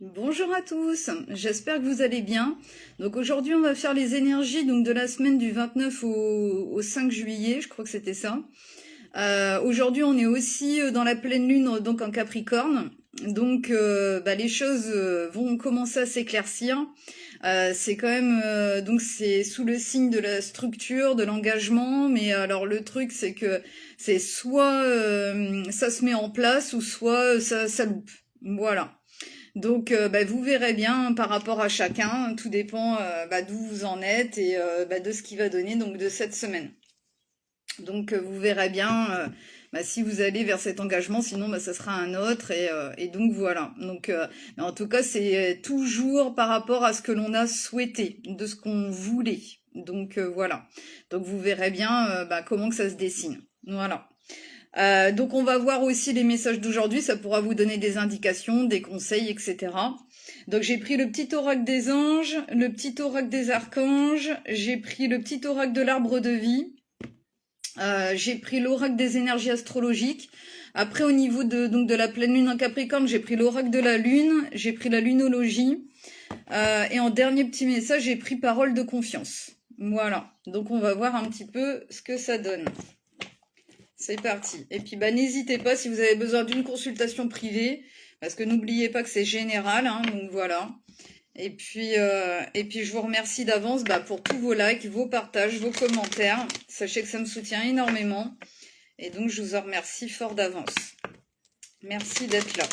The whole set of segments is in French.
Bonjour à tous, j'espère que vous allez bien. Donc aujourd'hui on va faire les énergies donc de la semaine du 29 au 5 juillet, je crois que c'était ça. Aujourd'hui on est aussi dans la pleine lune donc en Capricorne. Donc les choses vont commencer à s'éclaircir. C'est quand même donc c'est sous le signe de la structure, de l'engagement, mais alors le truc c'est que c'est soit ça se met en place ou soit ça loupe. Voilà. Donc, vous verrez bien par rapport à chacun, tout dépend d'où vous en êtes et de ce qu'il va donner donc de cette semaine. Donc, vous verrez bien si vous allez vers cet engagement, sinon ça sera un autre et donc voilà. Donc, mais en tout cas, c'est toujours par rapport à ce que l'on a souhaité, de ce qu'on voulait. Donc voilà. Donc vous verrez bien comment que ça se dessine. Voilà. Donc on va voir aussi les messages d'aujourd'hui, ça pourra vous donner des indications, des conseils, etc. Donc j'ai pris le petit oracle des anges, le petit oracle des archanges, j'ai pris le petit oracle de l'arbre de vie, j'ai pris l'oracle des énergies astrologiques. Après au niveau de la pleine lune en Capricorne, j'ai pris l'oracle de la lune, j'ai pris la lunologie. Et en dernier petit message, j'ai pris parole de confiance. Voilà, donc on va voir un petit peu ce que ça donne. C'est parti. Et puis n'hésitez pas si vous avez besoin d'une consultation privée, parce que n'oubliez pas que c'est général, hein, donc voilà. Et puis je vous remercie d'avance pour tous vos likes, vos partages, vos commentaires. Sachez que ça me soutient énormément. Et donc je vous en remercie fort d'avance. Merci d'être là.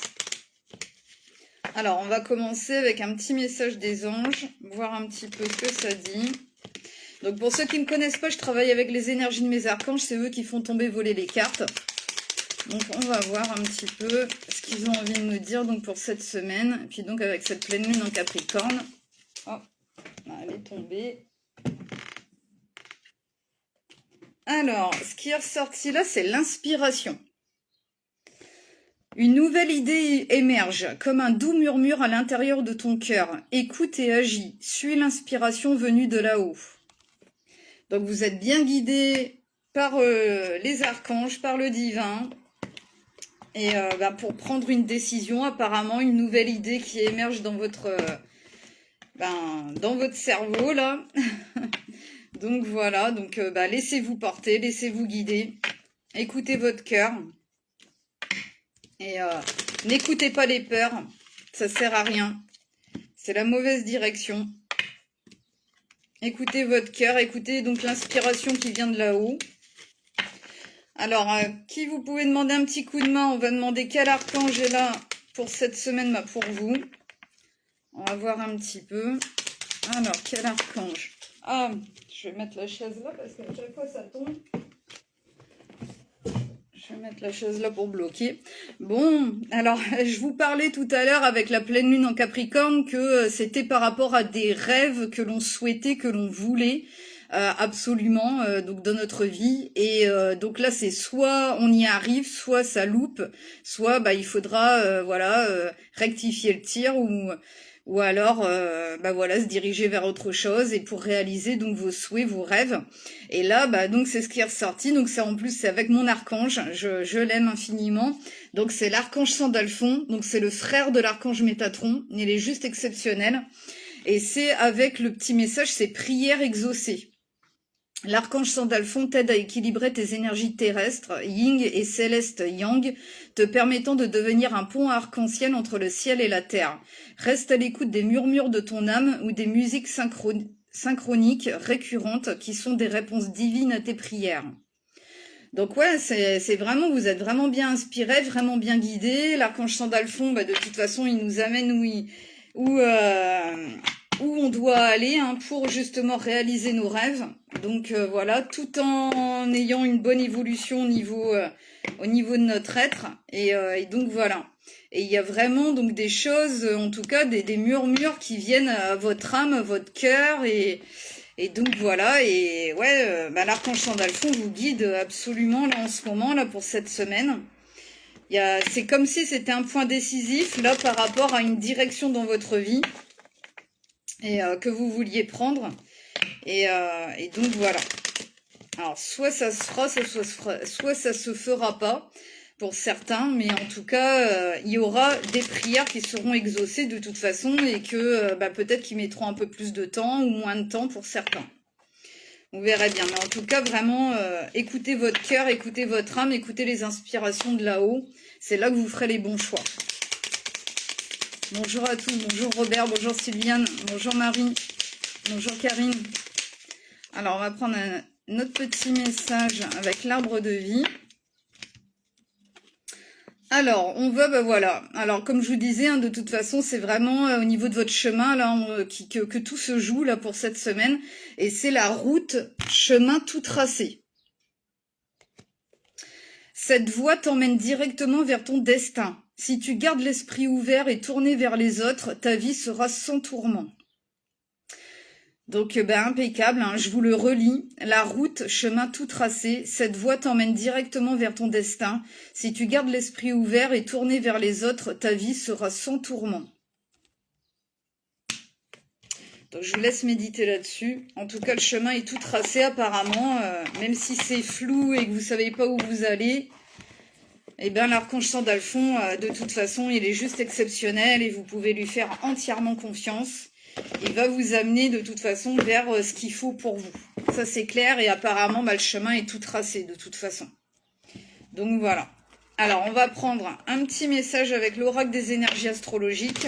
Alors on va commencer avec un petit message des anges, voir un petit peu ce que ça dit. Donc pour ceux qui ne me connaissent pas, je travaille avec les énergies de mes archanges, c'est eux qui font tomber voler les cartes. Donc on va voir un petit peu ce qu'ils ont envie de nous dire donc pour cette semaine. Et puis donc avec cette pleine lune en Capricorne. Oh, elle est tombée. Alors, ce qui est ressorti là, c'est l'inspiration. Une nouvelle idée émerge, comme un doux murmure à l'intérieur de ton cœur. Écoute et agis, suis l'inspiration venue de là-haut. Donc vous êtes bien guidé par les archanges, par le divin, et pour prendre une décision, apparemment une nouvelle idée qui émerge dans votre cerveau là. Donc voilà, donc laissez-vous porter, laissez-vous guider, écoutez votre cœur et n'écoutez pas les peurs, ça sert à rien, c'est la mauvaise direction. Écoutez votre cœur, écoutez donc l'inspiration qui vient de là-haut. Alors, qui vous pouvez demander un petit coup de main? On va demander quel archange est là pour cette semaine pour vous. On va voir un petit peu. Alors, quel archange? Ah, je vais mettre la chaise là parce qu'à chaque fois ça tombe. Je vais mettre la chaise là pour bloquer. Bon, alors, je vous parlais tout à l'heure avec la pleine lune en Capricorne que c'était par rapport à des rêves que l'on souhaitait, que l'on voulait. Absolument donc dans notre vie et donc là c'est soit on y arrive, soit ça loupe, soit il faudra rectifier le tir ou alors se diriger vers autre chose et pour réaliser donc vos souhaits, vos rêves. Et là donc c'est ce qui est ressorti, donc c'est en plus c'est avec mon archange, je l'aime infiniment. Donc c'est l'archange Sandalphon, donc c'est le frère de l'archange Métatron, il est juste exceptionnel. Et c'est avec le petit message, c'est prière exaucée. L'archange Sandalphon t'aide à équilibrer tes énergies terrestres, yin et céleste yang, te permettant de devenir un pont arc-en-ciel entre le ciel et la terre. Reste à l'écoute des murmures de ton âme ou des musiques synchroniques récurrentes qui sont des réponses divines à tes prières. Donc ouais, c'est vraiment, vous êtes vraiment bien inspiré, vraiment bien guidé. L'archange Sandalphon, de toute façon, il nous amène où on doit aller pour justement réaliser nos rêves. Donc voilà, tout en ayant une bonne évolution au niveau de notre être. Et donc voilà. Et il y a vraiment donc des choses, en tout cas des murmures qui viennent à votre âme, à votre cœur et donc voilà, et ouais, l'archange Sandalphon vous guide absolument là en ce moment, là pour cette semaine. C'est comme si c'était un point décisif là par rapport à une direction dans votre vie et que vous vouliez prendre. Et donc voilà. Alors soit ça se fera, soit ça se fera pas. pour certains, mais en tout cas, il y aura des prières qui seront exaucées de toute façon et que peut-être qu'ils mettront un peu plus de temps ou moins de temps pour certains. On verra bien, mais en tout cas, vraiment, écoutez votre cœur, écoutez votre âme, écoutez les inspirations de là-haut. C'est là que vous ferez les bons choix. Bonjour à tous, bonjour Robert, bonjour Sylviane, bonjour Marie, bonjour Karine. Alors, on va prendre un autre petit message avec l'arbre de vie. Alors, on va, voilà. Alors, comme je vous disais, hein, de toute façon, c'est vraiment au niveau de votre chemin là que tout se joue là pour cette semaine. Et c'est la route, chemin tout tracé. Cette voie t'emmène directement vers ton destin. Si tu gardes l'esprit ouvert et tourné vers les autres, ta vie sera sans tourment. Donc, impeccable, hein, je vous le relis. La route, chemin tout tracé, cette voie t'emmène directement vers ton destin. Si tu gardes l'esprit ouvert et tourné vers les autres, ta vie sera sans tourment. Donc, je vous laisse méditer là-dessus. En tout cas, le chemin est tout tracé apparemment, même si c'est flou et que vous savez pas où vous allez. Eh bien, l'archange Sandalphon, de toute façon, il est juste exceptionnel et vous pouvez lui faire entièrement confiance. Il va vous amener de toute façon vers ce qu'il faut pour vous. Ça, c'est clair et apparemment, le chemin est tout tracé de toute façon. Donc, voilà. Alors, on va prendre un petit message avec l'oracle des énergies astrologiques.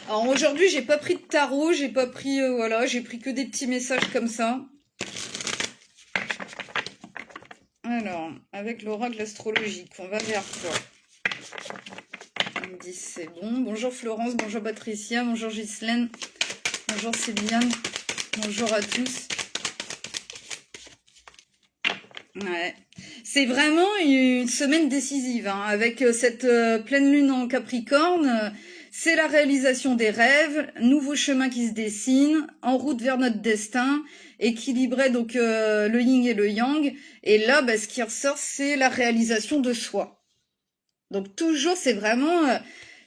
Alors, aujourd'hui, j'ai pas pris de tarot, j'ai pas pris, voilà, j'ai pris que des petits messages comme ça. Alors, avec l'oracle astrologique, on va vers quoi? On me dit c'est bon. Bonjour Florence, bonjour Patricia, bonjour Ghislaine, bonjour Sylviane, bonjour à tous. Ouais. C'est vraiment une semaine décisive, hein, avec cette pleine lune en Capricorne. C'est la réalisation des rêves, nouveau chemin qui se dessine, en route vers notre destin, équilibrer donc le yin et le yang. Et là, ce qui ressort, c'est la réalisation de soi. Donc toujours, c'est vraiment,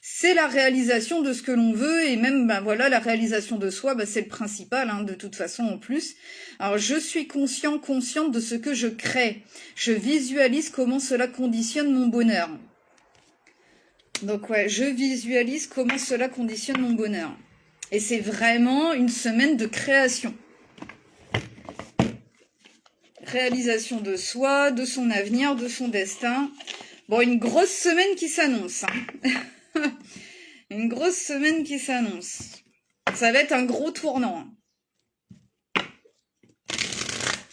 c'est la réalisation de ce que l'on veut et même, voilà, la réalisation de soi, c'est le principal, hein, de toute façon en plus. Alors je suis consciente de ce que je crée. Je visualise comment cela conditionne mon bonheur. Donc ouais, je visualise comment cela conditionne mon bonheur. Et c'est vraiment une semaine de création. Réalisation de soi, de son avenir, de son destin. Bon, une grosse semaine qui s'annonce. Hein. Une grosse semaine qui s'annonce. Ça va être un gros tournant.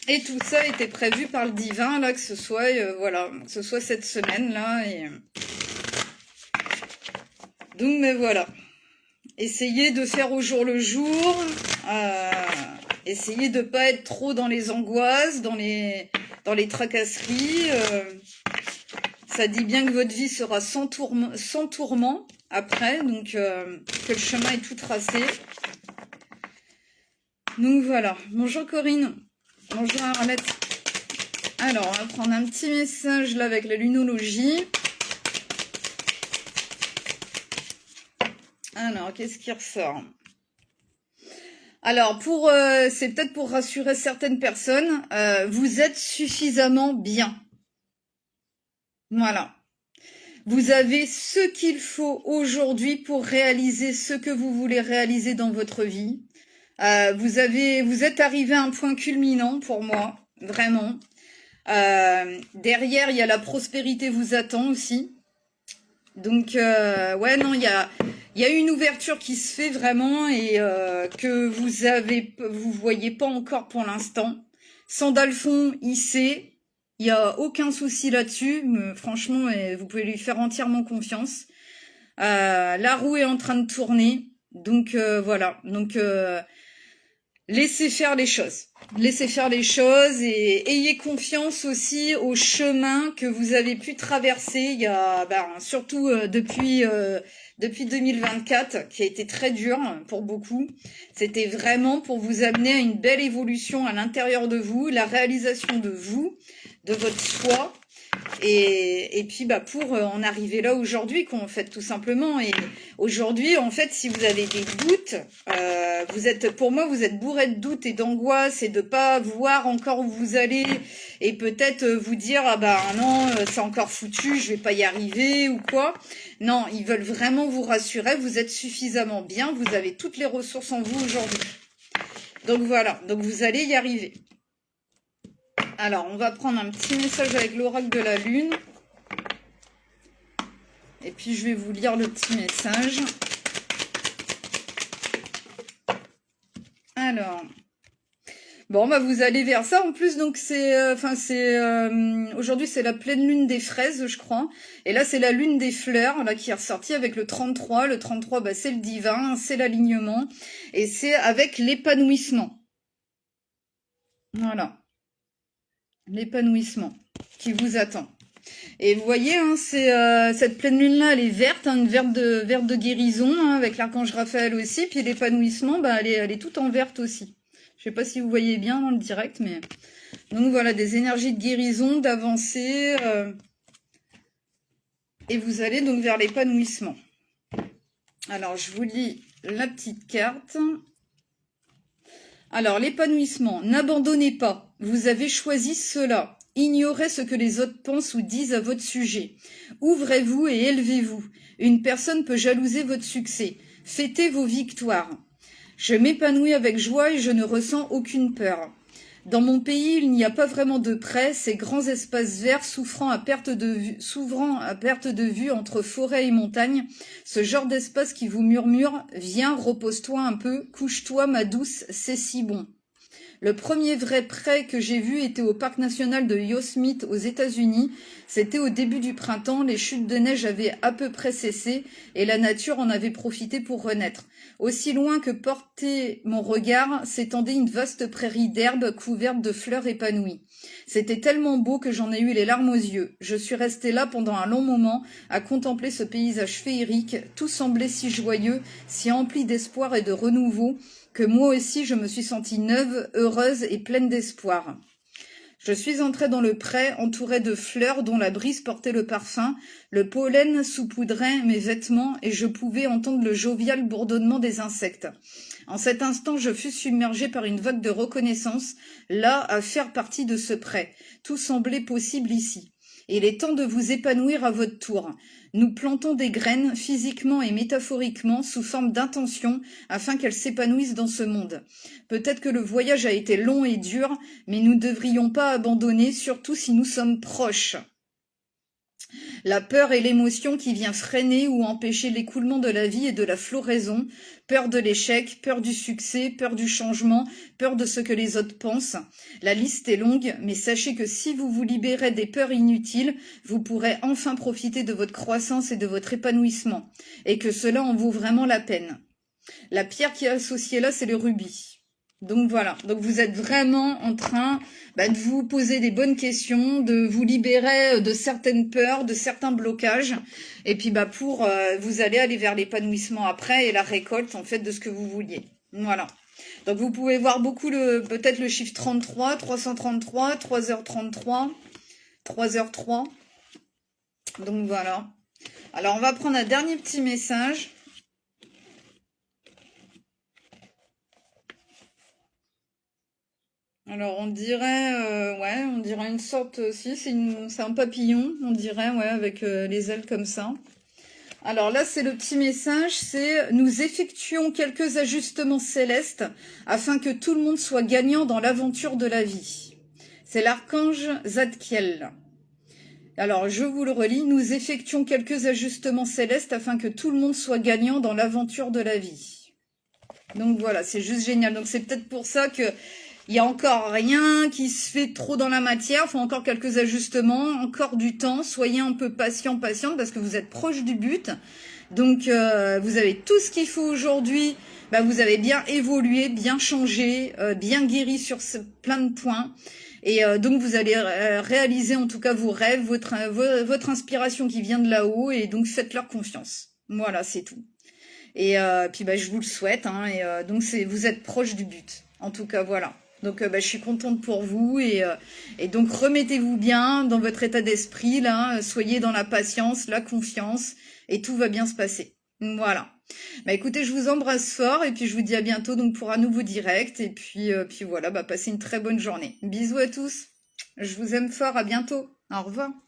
Et tout ça était prévu par le divin, là, que ce soit, voilà, que ce soit cette semaine-là. Et... Donc, mais voilà. Essayez de faire au jour le jour. Essayez de pas être trop dans les angoisses, dans les tracasseries. Ça dit bien que votre vie sera sans tourment après, donc que le chemin est tout tracé. Donc voilà. Bonjour Corinne. Bonjour Arlette. Alors, on va prendre un petit message là avec la lunologie. Alors, qu'est-ce qui ressort? Alors, c'est peut-être pour rassurer certaines personnes, vous êtes suffisamment bien. Voilà. Vous avez ce qu'il faut aujourd'hui pour réaliser ce que vous voulez réaliser dans votre vie. Vous êtes arrivé à un point culminant pour moi, vraiment. Derrière, il y a la prospérité vous attend aussi. Donc, ouais, non, il y a une ouverture qui se fait vraiment et que vous voyez pas encore pour l'instant. Sandalphon, il sait. Il n'y a aucun souci là-dessus, franchement, vous pouvez lui faire entièrement confiance. La roue est en train de tourner, donc voilà. Donc laissez faire les choses. Laissez faire les choses et ayez confiance aussi au chemin que vous avez pu traverser. Il y a surtout depuis 2024, qui a été très dur pour beaucoup. C'était vraiment pour vous amener à une belle évolution à l'intérieur de vous, la réalisation de vous, de votre soi, Et puis bah pour en arriver là aujourd'hui, en fait, tout simplement. Et aujourd'hui, en fait, si vous avez des doutes, pour moi, vous êtes bourré de doutes et d'angoisse et de pas voir encore où vous allez et peut-être vous dire ah bah non, c'est encore foutu, je vais pas y arriver ou quoi. Non, ils veulent vraiment vous rassurer. Vous êtes suffisamment bien, vous avez toutes les ressources en vous aujourd'hui. Donc voilà, donc vous allez y arriver. Alors, on va prendre un petit message avec l'oracle de la lune. Et puis, je vais vous lire le petit message. Alors, bon, bah vous allez vers ça. En plus, donc aujourd'hui, c'est la pleine lune des fraises, je crois. Et là, c'est la lune des fleurs, là, qui est ressortie avec le 33. Le 33, bah, c'est le divin, c'est l'alignement. Et c'est avec l'épanouissement. Voilà. L'épanouissement qui vous attend. Et vous voyez, hein, cette pleine lune-là, elle est verte, hein, une verte de guérison, hein, avec l'archange Raphaël aussi. Puis l'épanouissement, bah, elle est toute en verte aussi. Je sais pas si vous voyez bien dans le direct, mais... Donc voilà, des énergies de guérison, d'avancée. Et vous allez donc vers l'épanouissement. Alors, je vous lis la petite carte. Alors, l'épanouissement, n'abandonnez pas. Vous avez choisi cela. Ignorez ce que les autres pensent ou disent à votre sujet. Ouvrez-vous et élevez-vous. Une personne peut jalouser votre succès. Fêtez vos victoires. Je m'épanouis avec joie et je ne ressens aucune peur. Dans mon pays, il n'y a pas vraiment de près, ces grands espaces verts s'ouvrant à perte de vue entre forêt et montagne, ce genre d'espace qui vous murmure « Viens, repose-toi un peu, couche-toi ma douce, c'est si bon ». Le premier vrai prêt que j'ai vu était au parc national de Yosemite aux États-Unis. C'était au début du printemps, les chutes de neige avaient à peu près cessé et la nature en avait profité pour renaître. Aussi loin que portait mon regard, s'étendait une vaste prairie d'herbes couverte de fleurs épanouies. C'était tellement beau que j'en ai eu les larmes aux yeux. Je suis restée là pendant un long moment à contempler ce paysage féerique. Tout semblait si joyeux, si empli d'espoir et de renouveau, que moi aussi je me suis sentie neuve, heureuse et pleine d'espoir. Je suis entrée dans le pré, entourée de fleurs dont la brise portait le parfum, le pollen saupoudrait mes vêtements et je pouvais entendre le jovial bourdonnement des insectes. En cet instant, je fus submergée par une vague de reconnaissance, là à faire partie de ce pré. Tout semblait possible ici. Il est temps de vous épanouir à votre tour. Nous plantons des graines, physiquement et métaphoriquement, sous forme d'intention, afin qu'elles s'épanouissent dans ce monde. Peut-être que le voyage a été long et dur, mais nous ne devrions pas abandonner, surtout si nous sommes proches. La peur est l'émotion qui vient freiner ou empêcher l'écoulement de la vie et de la floraison, peur de l'échec, peur du succès, peur du changement, peur de ce que les autres pensent. La liste est longue, mais sachez que si vous vous libérez des peurs inutiles, vous pourrez enfin profiter de votre croissance et de votre épanouissement, et que cela en vaut vraiment la peine. La pierre qui est associée là, c'est le rubis. Donc voilà, donc vous êtes vraiment en train de vous poser des bonnes questions, de vous libérer de certaines peurs, de certains blocages, et puis vous allez aller vers l'épanouissement après et la récolte en fait de ce que vous vouliez. Voilà. Donc vous pouvez voir beaucoup peut-être le chiffre 33, 333, 3h33, 3h03. Donc voilà. Alors on va prendre un dernier petit message. Alors on dirait, on dirait une sorte, si c'est un papillon, on dirait, ouais, avec les ailes comme ça. Alors là, c'est le petit message, c'est nous effectuons quelques ajustements célestes afin que tout le monde soit gagnant dans l'aventure de la vie. C'est l'archange Zadkiel. Alors je vous le relis, nous effectuons quelques ajustements célestes afin que tout le monde soit gagnant dans l'aventure de la vie. Donc voilà, c'est juste génial. Donc c'est peut-être pour ça que il y a encore rien qui se fait trop dans la matière, il faut encore quelques ajustements, encore du temps, soyez un peu patiente parce que vous êtes proche du but. Donc vous avez tout ce qu'il faut aujourd'hui, vous avez bien évolué, bien changé, bien guéri sur plein de points. Et donc vous allez réaliser en tout cas vos rêves, votre inspiration qui vient de là-haut, et donc faites-leur confiance. Voilà, c'est tout. Et puis je vous le souhaite, hein, et donc vous êtes proche du but. En tout cas, voilà. Donc je suis contente pour vous et donc remettez-vous bien dans votre état d'esprit là, soyez dans la patience, la confiance et tout va bien se passer. Voilà. Bah écoutez, je vous embrasse fort et puis je vous dis à bientôt donc pour un nouveau direct et puis voilà, bah passez une très bonne journée. Bisous à tous. Je vous aime fort, à bientôt. Au revoir.